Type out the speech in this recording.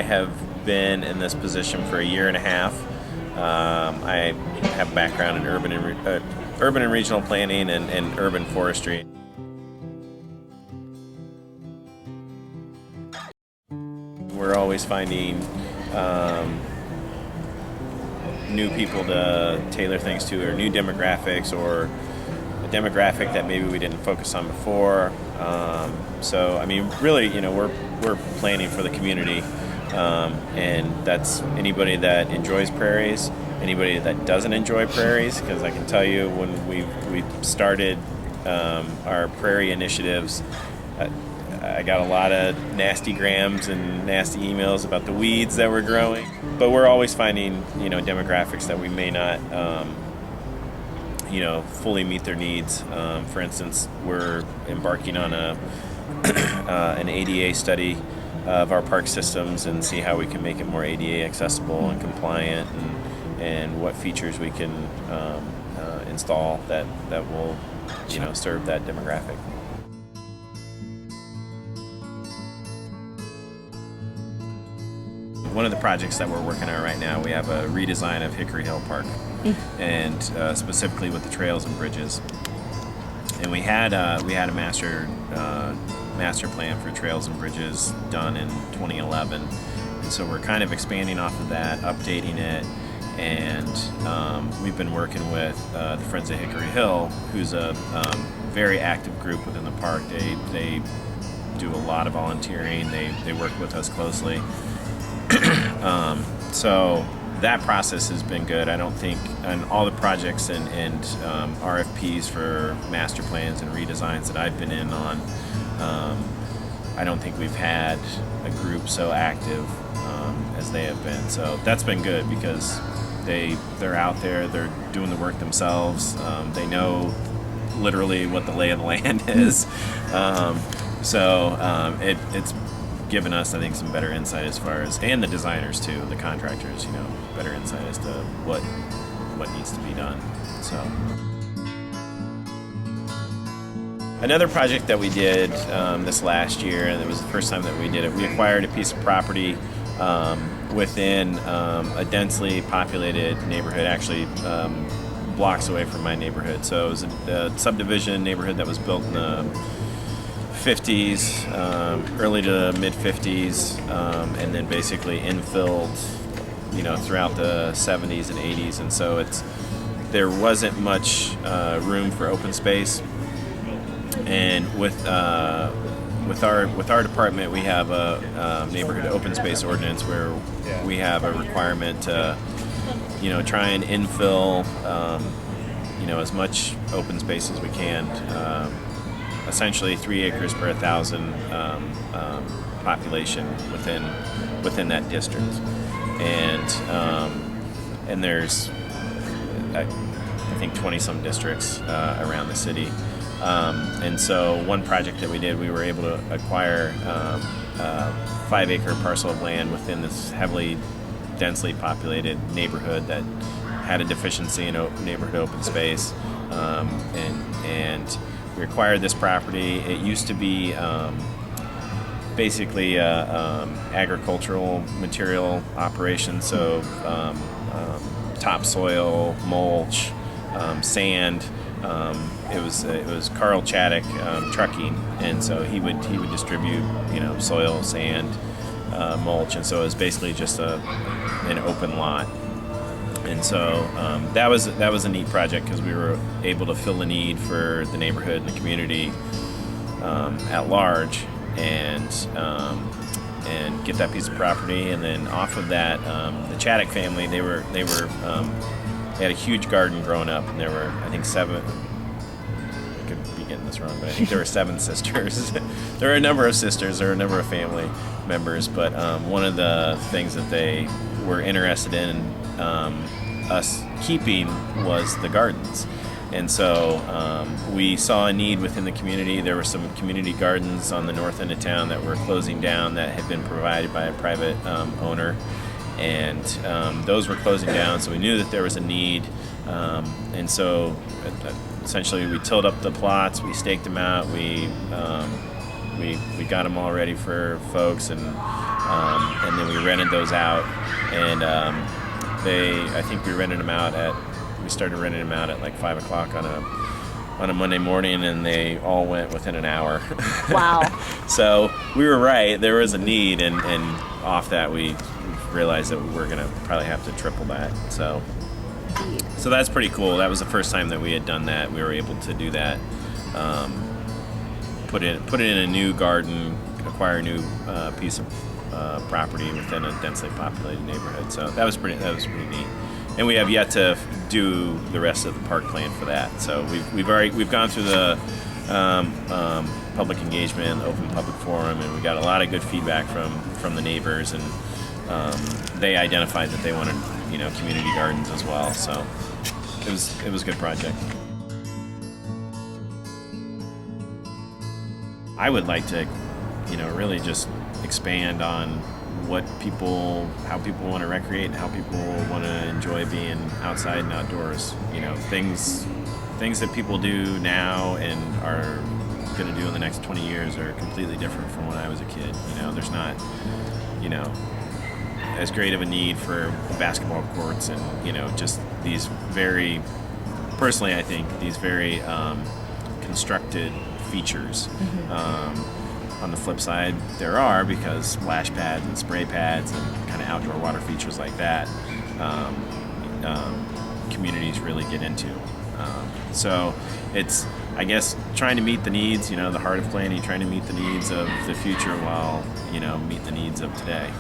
have been in this position for a year and a half. I have a background in urban and regional planning and urban forestry. We're always finding new people to tailor things to, or new demographics, or a demographic that maybe we didn't focus on before. So I mean, really, we're planning for the community, and that's anybody that enjoys prairies, anybody that doesn't enjoy prairies. Because I can tell you, when we started our prairie initiatives, I got a lot of nasty grams and nasty emails about the weeds that we're growing. But we're always finding, demographics that we may not, fully meet their needs. For instance, we're embarking on an ADA study of our park systems and see how we can make it more ADA accessible and compliant, and what features we can install that will, serve that demographic. One of the projects that we're working on right now, we have a redesign of Hickory Hill Park, and specifically with the trails and bridges. And we had a master plan for trails and bridges done in 2011, and so we're kind of expanding off of that, updating it, and we've been working with the Friends of Hickory Hill, who's a very active group within the park. They do a lot of volunteering. They work with us closely. So that process has been good. I don't think on all the projects and RFPs for master plans and redesigns that I've been in on, I don't think we've had a group so active as they have been. So that's been good, because they're out there, they're doing the work themselves. They know literally what the lay of the land is. It's given us, I think, some better insight as far as, and the designers too, the contractors, better insight as to what needs to be done. So another project that we did this last year, and it was the first time that we did it, we acquired a piece of property within a densely populated neighborhood, actually blocks away from my neighborhood. So it was a subdivision neighborhood that was built in the 50s, early to mid 50s, and then basically infilled, throughout the 70s and 80s. And so there wasn't much room for open space. And with our department, we have a neighborhood open space ordinance where we have a requirement to, try and infill, as much open space as we can. Essentially 3 acres per 1,000 population within that district, and there's I think 20 some districts around the city, and so one project that we did, we were able to acquire a 5-acre parcel of land within this heavily densely populated neighborhood that had a deficiency in neighborhood open space, and we acquired this property. It used to be basically agricultural material operation, so topsoil, mulch, sand. It was Carl Chaddock Trucking, and so he would distribute soil, sand, mulch, and so it was basically just an open lot. And so that was a neat project, because we were able to fill a need for the neighborhood and the community at large, and get that piece of property. And then off of that, the Chaddock family, they had a huge garden growing up, and there were, I think, 7. I could be getting this wrong, but I think there were 7 sisters. There were a number of sisters, there were a number of family members, but one of the things that they were interested in us keeping was the gardens. And so we saw a need within the community. There were some community gardens on the north end of town that were closing down, that had been provided by a private owner, and those were closing down, so we knew that there was a need. And so essentially we tilled up the plots, we staked them out, we got them all ready for folks, and then we rented those out, and I think we started renting them out at like 5 o'clock on a Monday morning, and they all went within an hour. Wow. So we were right. There was a need, and off that we realized that we were going to probably have to triple that. So that's pretty cool. That was the first time that we had done that. We were able to do that. Put it in a new garden, acquire a new piece of property within a densely populated neighborhood. So that was pretty neat. And we have yet to do the rest of the park plan for that. So we've gone through the public engagement, open public forum, and we got a lot of good feedback from the neighbors, and they identified that they wanted community gardens as well. So it was a good project. I would like to really just expand on how people want to recreate and how people want to enjoy being outside and outdoors. Things that people do now and are going to do in the next 20 years are completely different from when I was a kid. There's not, as great of a need for basketball courts and, just these very, personally I think, these very constructed features. On the flip side, there are, because splash pads and spray pads and kind of outdoor water features like that, communities really get into. So it's, I guess, trying to meet the needs, the heart of planning, trying to meet the needs of the future while, meet the needs of today.